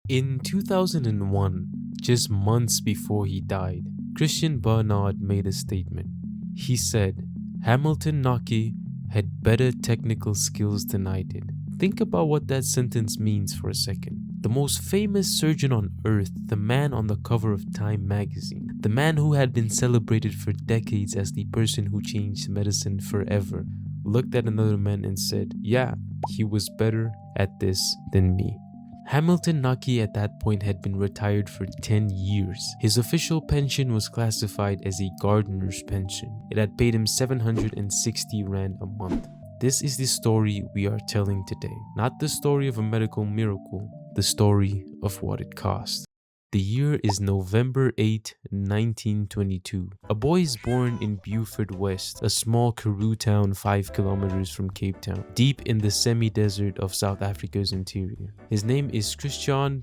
In 2001, just months before he died, Christiaan Barnard made a statement. He said, Hamilton Naki had better technical skills than I did. Think about what that sentence means for a second. The most famous surgeon on earth, the man on the cover of Time magazine, the man who had been celebrated for decades as the person who changed medicine forever, looked at another man and said, yeah, he was better at this than me. Hamilton Naki at that point had been retired for 10 years. His official pension was classified as a gardener's pension. It had paid him 760 Rand a month. This is the story we are telling today. Not the story of a medical miracle, the story of what it cost. The year is November 8, 1922. A boy is born in Beaufort West, a small Karoo town 5 kilometers from Cape Town, deep in the semi-desert of South Africa's interior. His name is Christiaan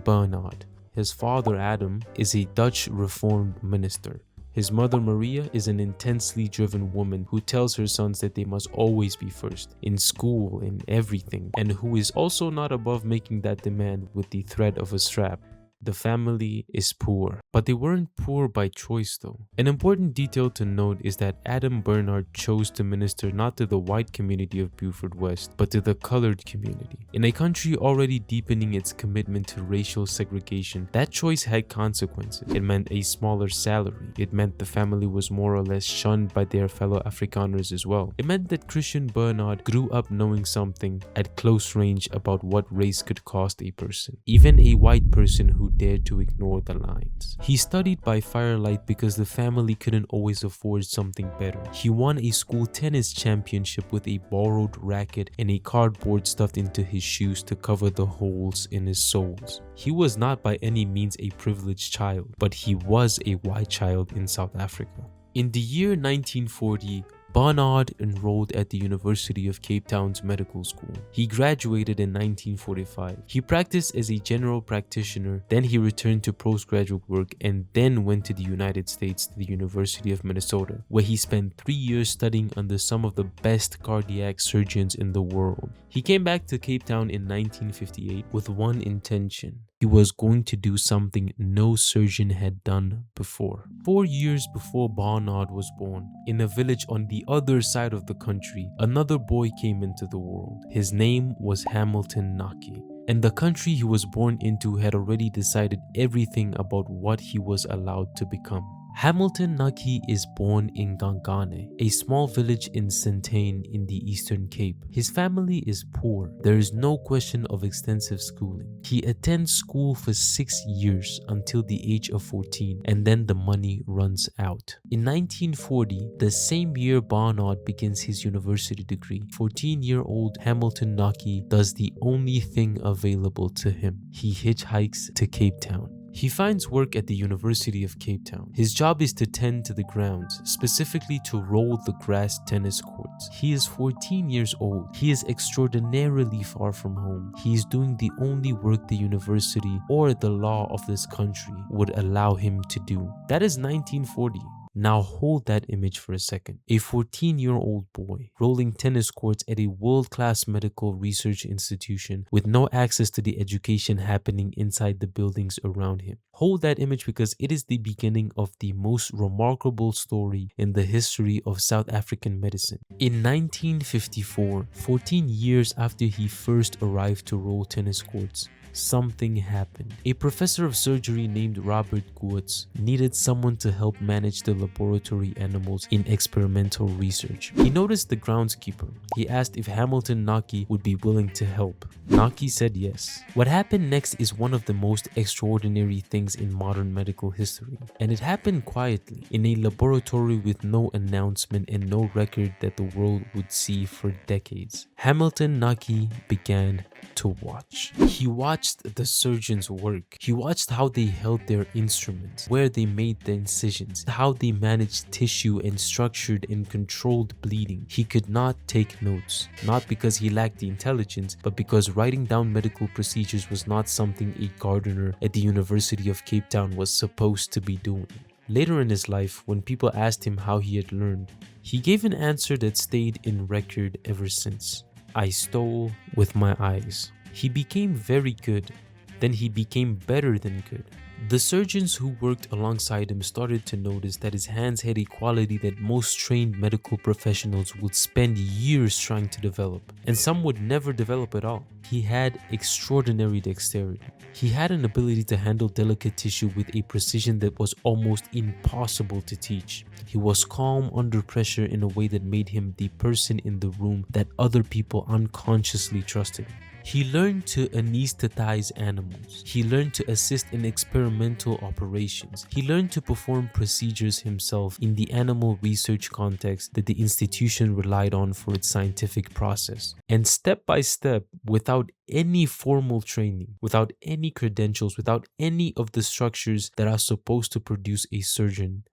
Barnard. His father, Adam, is a Dutch Reformed minister. His mother, Maria, is an intensely driven woman who tells her sons that they must always be first, in school, in everything, and who is also not above making that demand with the threat of a strap. The family is poor, but they weren't poor by choice though. An important detail to note is that Adam Barnard chose to minister not to the white community of Beaufort West, but to the colored community. In a country already deepening its commitment to racial segregation, that choice had consequences. It meant a smaller salary. It meant the family was more or less shunned by their fellow Afrikaners as well. It meant that Christiaan Barnard grew up knowing something at close range about what race could cost a person, even a white person who dared to ignore the lines. He studied by firelight because the family couldn't always afford something better. He won a school tennis championship with a borrowed racket and a cardboard stuffed into his shoes to cover the holes in his soles. He was not by any means a privileged child, but he was a white child in South Africa. In the year 1940, Barnard enrolled at the University of Cape Town's medical school. He graduated in 1945. He practiced as a general practitioner, then he returned to postgraduate work and then went to the United States to the University of Minnesota, where he spent 3 years studying under some of the best cardiac surgeons in the world. He came back to Cape Town in 1958 with one intention. He was going to do something no surgeon had done before. 4 years before Barnard was born, in a village on the other side of the country, another boy came into the world. His name was Hamilton Naki, and the country he was born into had already decided everything about what he was allowed to become. Hamilton Naki is born in Ngcangane, a small village in Sintane in the Eastern Cape. His family is poor. There is no question of extensive schooling. He attends school for 6 years until the age of 14, and then the money runs out. In 1940, the same year Barnard begins his university degree, 14-year-old Hamilton Naki does the only thing available to him. He hitchhikes to Cape Town. He finds work at the University of Cape Town. His job is to tend to the grounds, specifically to roll the grass tennis courts. He is 14 years old. He is extraordinarily far from home. He is doing the only work the university or the law of this country would allow him to do. That is 1940. Now hold that image for a second. A 14-year-old boy rolling tennis courts at a world-class medical research institution with no access to the education happening inside the buildings around him. Hold that image because it is the beginning of the most remarkable story in the history of South African medicine. In 1954, 14 years after he first arrived to roll tennis courts, something happened. A professor of surgery named Robert Goetz needed someone to help manage the laboratory animals in experimental research. He noticed the groundskeeper. He asked if Hamilton Naki would be willing to help. Naki said yes. What happened next is one of the most extraordinary things in modern medical history, and it happened quietly in a laboratory with no announcement and no record that the world would see for decades. Hamilton Naki began to watch. He watched the surgeons work. He watched how they held their instruments, where they made the incisions, how they managed tissue and structured and controlled bleeding. He could not take notes, not because he lacked the intelligence, but because writing down medical procedures was not something a gardener at the University of Cape Town was supposed to be doing. Later in his life, when people asked him how he had learned, he gave an answer that stayed in record ever since. I stole with my eyes. He became very good then he became better than good. The surgeons who worked alongside him started to notice that his hands had a quality that most trained medical professionals would spend years trying to develop, and some would never develop at all. He had extraordinary dexterity. He had an ability to handle delicate tissue with a precision that was almost impossible to teach. He was calm under pressure in a way that made him the person in the room that other people unconsciously trusted. He learned to anesthetize animals. He learned to assist in experimental operations. He learned to perform procedures himself in the animal research context that the institution relied on for its scientific process. And step by step, without any formal training, without any credentials, without any of the structures that are supposed to produce a surgeon,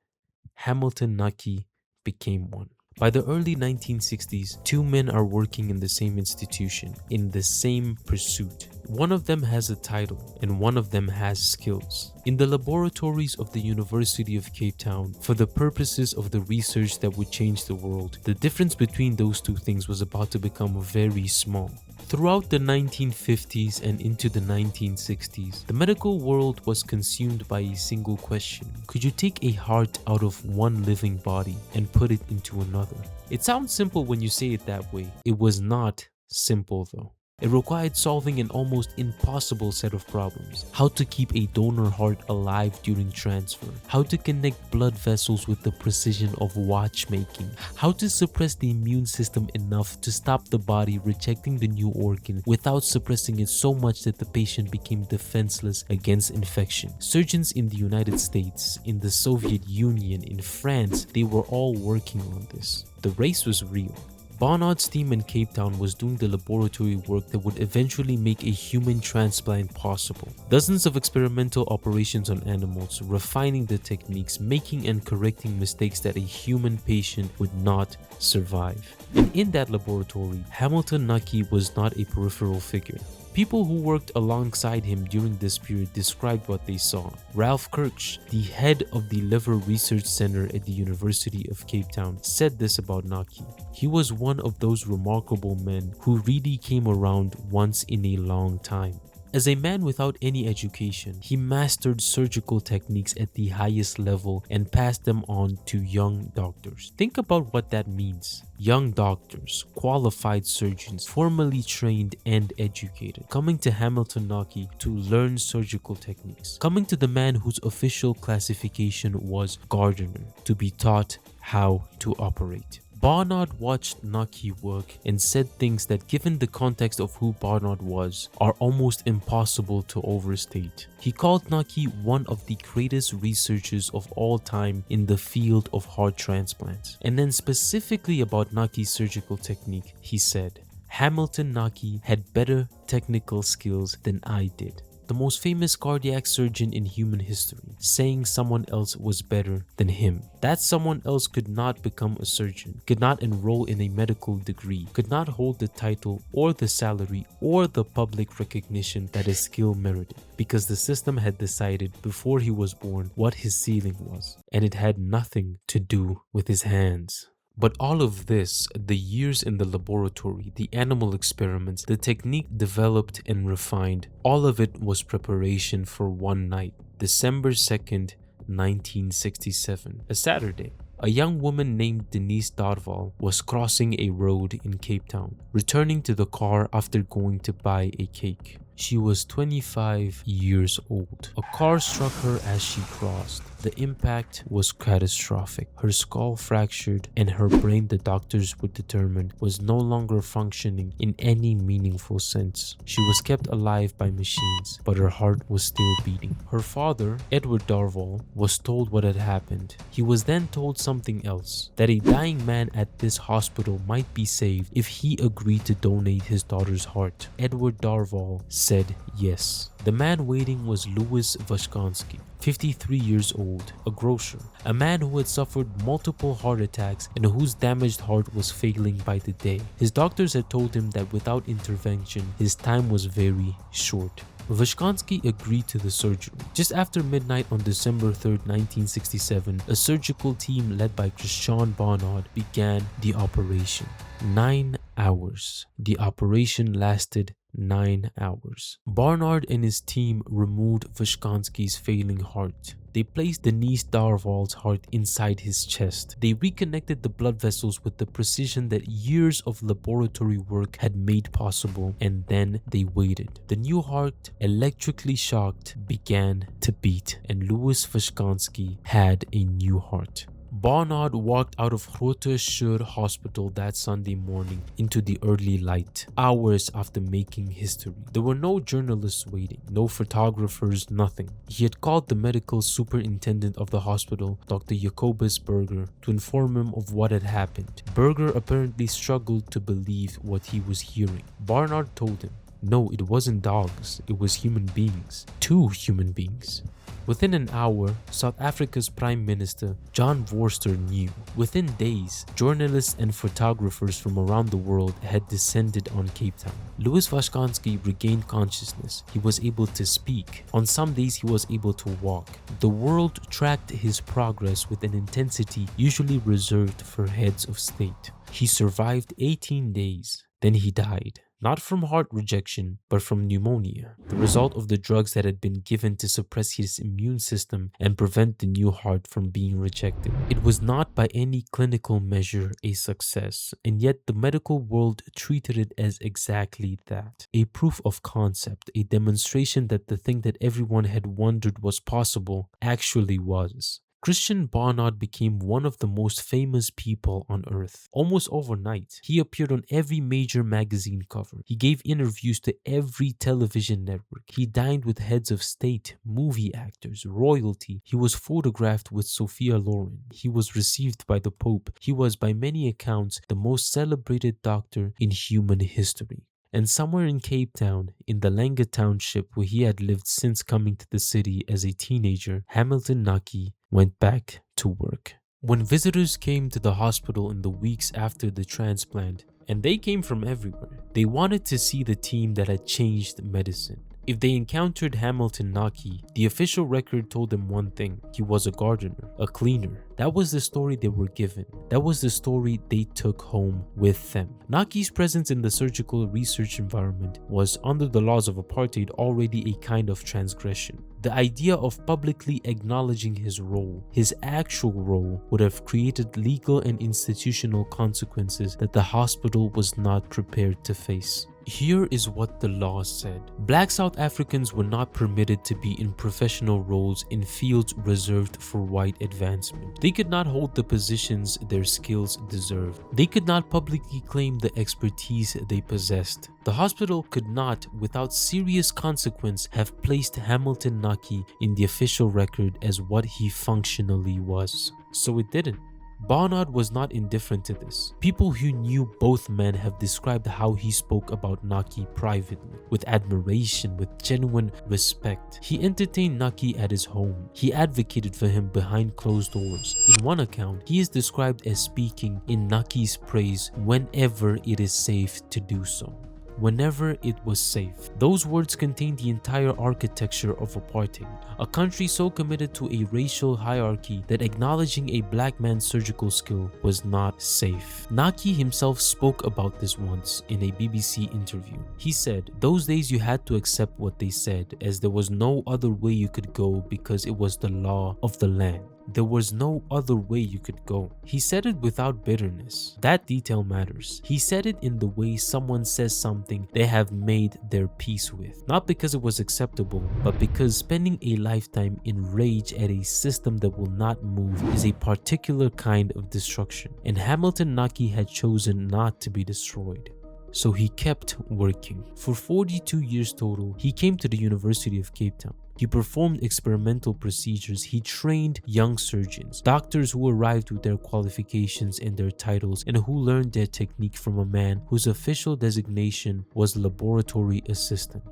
Hamilton Naki became one. By the early 1960s, two men are working in the same institution, in the same pursuit. One of them has a title, and one of them has skills. In the laboratories of the University of Cape Town, for the purposes of the research that would change the world, the difference between those two things was about to become very small. Throughout the 1950s and into the 1960s, the medical world was consumed by a single question. Could you take a heart out of one living body and put it into another? It sounds simple when you say it that way. It was not simple though. It required solving an almost impossible set of problems. How to keep a donor heart alive during transfer. How to connect blood vessels with the precision of watchmaking. How to suppress the immune system enough to stop the body rejecting the new organ without suppressing it so much that the patient became defenseless against infection. Surgeons in the United States, in the Soviet Union, in France, they were all working on this. The race was real. Barnard's team in Cape Town was doing the laboratory work that would eventually make a human transplant possible. Dozens of experimental operations on animals, refining the techniques, making and correcting mistakes that a human patient would not survive. And in that laboratory, Hamilton Naki was not a peripheral figure. People who worked alongside him during this period described what they saw. Ralph Kirsch, the head of the Liver Research Center at the University of Cape Town, said this about Naki. He was one of those remarkable men who really came around once in a long time. As a man without any education, he mastered surgical techniques at the highest level and passed them on to young doctors. Think about what that means. Young doctors, qualified surgeons, formally trained and educated, coming to Hamilton Naki to learn surgical techniques. Coming to the man whose official classification was gardener to be taught how to operate. Barnard watched Naki work and said things that, given the context of who Barnard was, are almost impossible to overstate. He called Naki one of the greatest researchers of all time in the field of heart transplants. And then specifically about Naki's surgical technique, he said, Hamilton Naki had better technical skills than I did. The most famous cardiac surgeon in human history, saying someone else was better than him. That someone else could not become a surgeon, could not enroll in a medical degree, could not hold the title or the salary or the public recognition that his skill merited, because the system had decided before he was born what his ceiling was, and it had nothing to do with his hands. But all of this, the years in the laboratory, the animal experiments, the technique developed and refined, all of it was preparation for one night, December 2nd, 1967, a Saturday. A young woman named Denise Darval was crossing a road in Cape Town, returning to the car after going to buy a cake. She was 25 years old. A car struck her as she crossed. The impact was catastrophic. Her skull fractured and her brain, the doctors would determine, was no longer functioning in any meaningful sense. She was kept alive by machines, but her heart was still beating. Her father, Edward Darval, was told what had happened. He was then told something else, that a dying man at this hospital might be saved if he agreed to donate his daughter's heart. Edward Darval said yes. The man waiting was Louis Vashkansky, 53 years old, a grocer, a man who had suffered multiple heart attacks and whose damaged heart was failing by the day. His doctors had told him that without intervention, his time was very short. Vashkansky agreed to the surgery. Just after midnight on December 3rd, 1967, a surgical team led by Christiaan Barnard began the operation. 9 hours. The operation lasted 9 hours. Barnard and his team removed Vashkansky's failing heart. They placed Denise Darwal's heart inside his chest. They reconnected the blood vessels with the precision that years of laboratory work had made possible, and then they waited. The new heart, electrically shocked, began to beat, and Louis Vashkansky had a new heart. Barnard walked out of Groote Schuur Hospital that Sunday morning into the early light, hours after making history. There were no journalists waiting, no photographers, nothing. He had called the medical superintendent of the hospital, Dr. Jacobus Berger, to inform him of what had happened. Berger apparently struggled to believe what he was hearing. Barnard told him, no, it wasn't dogs, it was human beings. 2 human beings. Within an hour, South Africa's Prime Minister, John Vorster, knew. Within days, journalists and photographers from around the world had descended on Cape Town. Louis Vashkansky regained consciousness. He was able to speak. On some days, he was able to walk. The world tracked his progress with an intensity usually reserved for heads of state. He survived 18 days. Then he died. Not from heart rejection, but from pneumonia, the result of the drugs that had been given to suppress his immune system and prevent the new heart from being rejected. It was not by any clinical measure a success, and yet the medical world treated it as exactly that. A proof of concept, a demonstration that the thing that everyone had wondered was possible actually was. Christiaan Barnard became one of the most famous people on earth. Almost overnight, he appeared on every major magazine cover. He gave interviews to every television network. He dined with heads of state, movie actors, royalty. He was photographed with Sophia Loren. He was received by the Pope. He was, by many accounts, the most celebrated doctor in human history. And somewhere in Cape Town, in the Langa township where he had lived since coming to the city as a teenager, Hamilton Naki went back to work. When visitors came to the hospital in the weeks after the transplant, and they came from everywhere, they wanted to see the team that had changed medicine. If they encountered Hamilton Naki, the official record told them one thing: he was a gardener, a cleaner. That was the story they were given. That was the story they took home with them. Naki's presence in the surgical research environment was, under the laws of apartheid, already a kind of transgression. The idea of publicly acknowledging his role, his actual role, would have created legal and institutional consequences that the hospital was not prepared to face. Here is what the law said. Black South Africans were not permitted to be in professional roles in fields reserved for white advancement. They could not hold the positions their skills deserved. They could not publicly claim the expertise they possessed. The hospital could not, without serious consequence, have placed Hamilton Naki in the official record as what he functionally was. So it didn't. Barnard was not indifferent to this. People who knew both men have described how he spoke about Naki privately, with admiration, with genuine respect. He entertained Naki at his home. He advocated for him behind closed doors. In one account, he is described as speaking in Naki's praise whenever it is safe to do so. Whenever it was safe. Those words contain the entire architecture of apartheid, a country so committed to a racial hierarchy that acknowledging a black man's surgical skill was not safe. Naki himself spoke about this once in a BBC interview. He said, "Those days you had to accept what they said, as there was no other way you could go because it was the law of the land. There was no other way you could go." He said it without bitterness. That detail matters. He said it in the way someone says something they have made their peace with. Not because it was acceptable, but because spending a lifetime in rage at a system that will not move is a particular kind of destruction. And Hamilton Naki had chosen not to be destroyed. So he kept working. For 42 years total, he came to the University of Cape Town. He performed experimental procedures. He trained young surgeons, doctors who arrived with their qualifications and their titles and who learned their technique from a man whose official designation was laboratory assistant.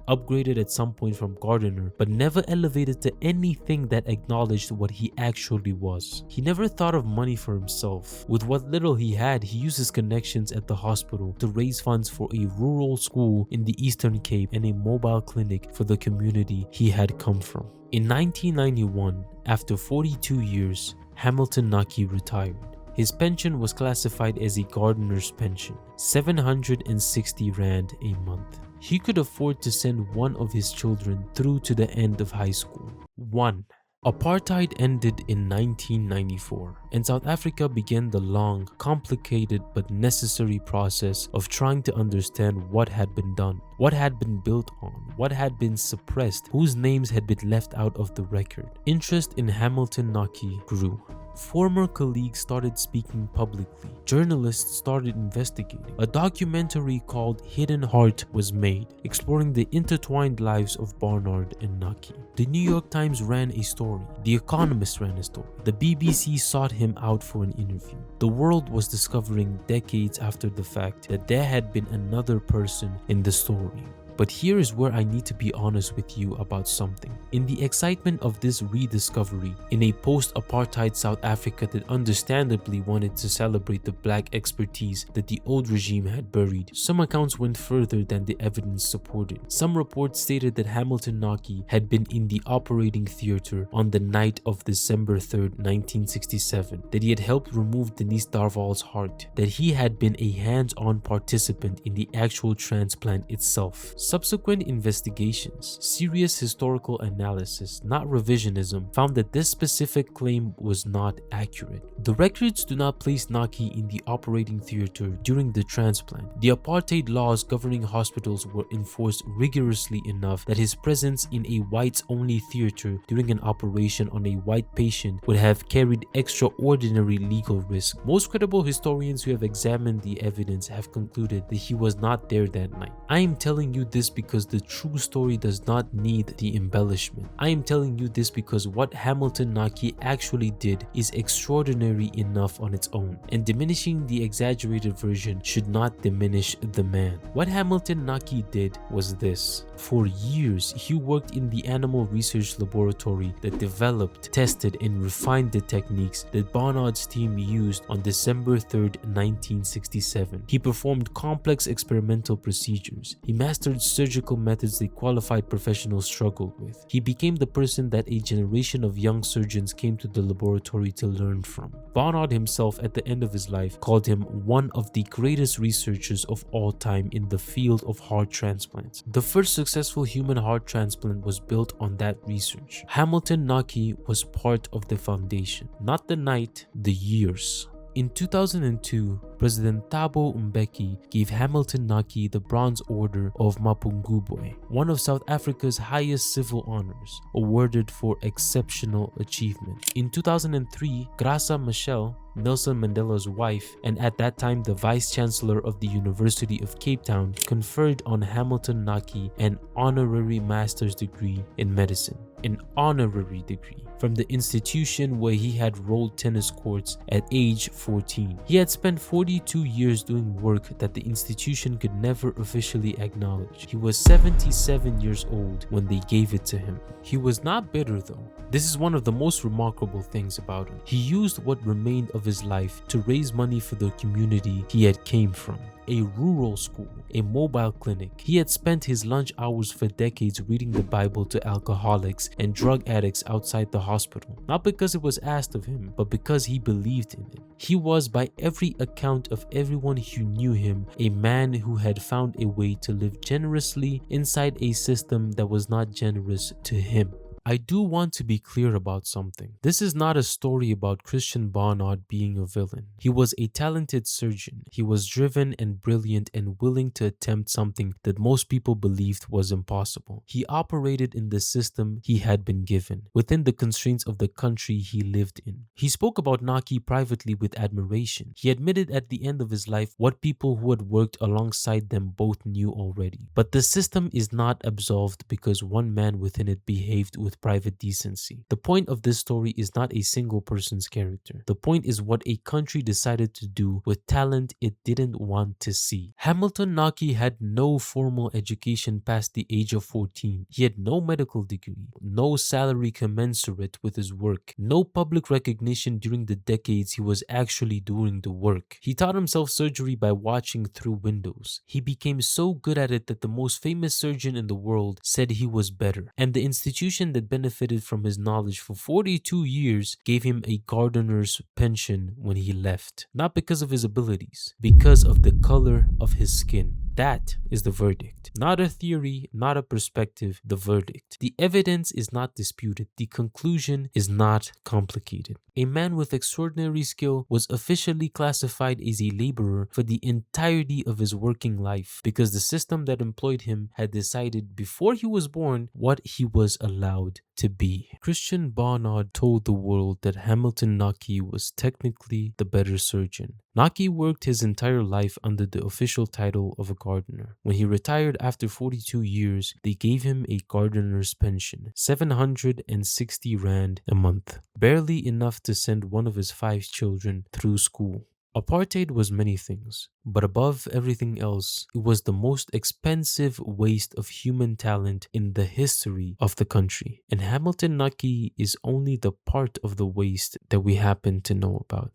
Upgraded at some point from gardener, but never elevated to anything that acknowledged what he actually was. He never thought of money for himself. With what little he had, he used his connections at the hospital to raise funds for a rural school in the Eastern Cape and a mobile clinic for the community he had come from. In 1991, after 42 years, Hamilton Naki retired. His pension was classified as a gardener's pension, 760 Rand a month. he could afford to send one of his children through to the end of high school. 1. Apartheid ended in 1994, and South Africa began the long, complicated but necessary process of trying to understand what had been done, what had been built on, what had been suppressed, whose names had been left out of the record. Interest in Hamilton Naki grew. Former colleagues started speaking publicly. Journalists started investigating. A documentary called Hidden Heart was made, exploring the intertwined lives of Barnard and Naki. The New York Times ran a story. The Economist ran a story. The BBC sought him out for an interview. The world was discovering decades after the fact that there had been another person in the story. But here is where I need to be honest with you about something. In the excitement of this rediscovery, in a post-apartheid South Africa that understandably wanted to celebrate the black expertise that the old regime had buried, some accounts went further than the evidence supported. Some reports stated that Hamilton Naki had been in the operating theater on the night of December 3rd, 1967, that he had helped remove Denise Darval's heart, that he had been a hands-on participant in the actual transplant itself. Subsequent investigations, serious historical analysis, not revisionism, found that this specific claim was not accurate. The records do not place Naki in the operating theater during the transplant. The apartheid laws governing hospitals were enforced rigorously enough that his presence in a whites-only theater during an operation on a white patient would have carried extraordinary legal risk. Most credible historians who have examined the evidence have concluded that he was not there that night. I am telling you this because the true story does not need the embellishment. I am telling you this because what Hamilton Naki actually did is extraordinary enough on its own, and diminishing the exaggerated version should not diminish the man. What Hamilton Naki did was this. For years, he worked in the animal research laboratory that developed, tested, and refined the techniques that Barnard's team used on December 3rd, 1967. He performed complex experimental procedures. He mastered surgical methods that qualified professionals struggled with. He became the person that a generation of young surgeons came to the laboratory to learn from. Barnard himself, at the end of his life, called him one of the greatest researchers of all time in the field of heart transplants. The first successful human heart transplant was built on that research. Hamilton Naki was part of the foundation, not the night, the years. In 2002, President Thabo Mbeki gave Hamilton Naki the Bronze Order of Mapungubwe, one of South Africa's highest civil honors, awarded for exceptional achievement. In 2003, Graça Machel, Nelson Mandela's wife and at that time the Vice Chancellor of the University of Cape Town, conferred on Hamilton Naki an honorary master's degree in medicine. An honorary degree from the institution where he had rolled tennis courts at age 14. He had spent 42 years doing work that the institution could never officially acknowledge. He was 77 years old when they gave it to him. He was not bitter though. This is one of the most remarkable things about him. He used what remained of his life to raise money for the community he had came from. A rural school, a mobile clinic. He had spent his lunch hours for decades reading the Bible to alcoholics and drug addicts outside the hospital, not because it was asked of him, but because he believed in it. He was, by every account of everyone who knew him, a man who had found a way to live generously inside a system that was not generous to him. I do want to be clear about something. This is not a story about Christiaan Barnard being a villain. He was a talented surgeon. He was driven and brilliant and willing to attempt something that most people believed was impossible. He operated in the system he had been given, within the constraints of the country he lived in. He spoke about Naki privately with admiration. He admitted at the end of his life what people who had worked alongside them both knew already. But the system is not absolved because one man within it behaved with private decency. The point of this story is not a single person's character. The point is what a country decided to do with talent it didn't want to see. Hamilton Naki had no formal education past the age of 14. He had no medical degree, no salary commensurate with his work, no public recognition during the decades he was actually doing the work. He taught himself surgery by watching through windows. He became so good at it that the most famous surgeon in the world said he was better, and the institution that benefited from his knowledge for 42 years gave him a gardener's pension when he left, not because of his abilities, because of the color of his skin. That is the verdict. Not a theory, not a perspective, the verdict. The evidence is not disputed. The conclusion is not complicated. A man with extraordinary skill was officially classified as a laborer for the entirety of his working life because the system that employed him had decided before he was born what he was allowed to be. Christiaan Barnard told the world that Hamilton Naki was technically the better surgeon. Naki worked his entire life under the official title of a gardener. When he retired after 42 years, they gave him a gardener's pension, 760 rand a month, barely enough to send one of his 5 children through school. Apartheid was many things, but above everything else, it was the most expensive waste of human talent in the history of the country. And Hamilton Naki is only the part of the waste that we happen to know about.